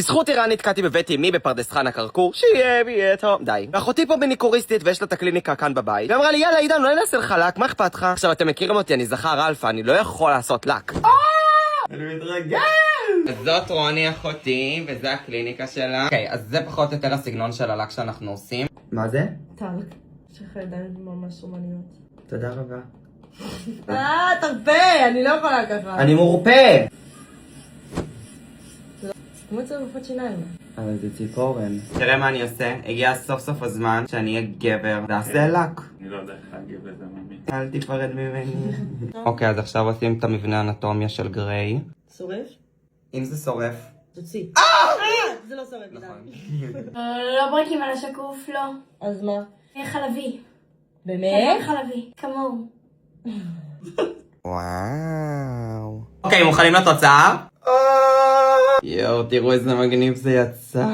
בזכות איראן נתקעתי בבית אמי בפרדס חנה כרכור, שיהיה טוב. די. ואחותי פה בניקוריסטית ויש לה את הקליניקה כאן בבית. ואמרה לי, יאללה עידן, אולי נעשה לך לק, מה אכפת לך? עכשיו אתם מכירים אותי, אני זכר אלפא, אני לא יכול לעשות לק. אני מתרגל! אז זאת רוני אחותי, וזה הקליניקה שלה. אוקיי, אז זה פחות או יותר הסגנון של הלק שאנחנו עושים. מה זה? טלק. יש לך ידיים ממש אומניות. תודה רבה. תרפה! אני לא יכולה ככה. אני מורפה! כמו צרפות שיניים. אבל זה ציפורן. תראה מה אני עושה, הגיע סוף סוף הזמן שאני אהיה גבר ועשה לק. אני לא יודע איך להגיב לזה ממי. אל תיפרד ממני. אוקיי, אז עכשיו עושים את המבנה האנטומיה של גריי. שורף? אם זה שורף. תוציא. זה לא שורף. נכון. לא ברקים על השקוף, לא. אז מה? חלבי. באמת? חלבי, כמוהו. וואו. אוקיי, מוכנים לתוצאה? יואו, תראו איזה מגניב זה יצא.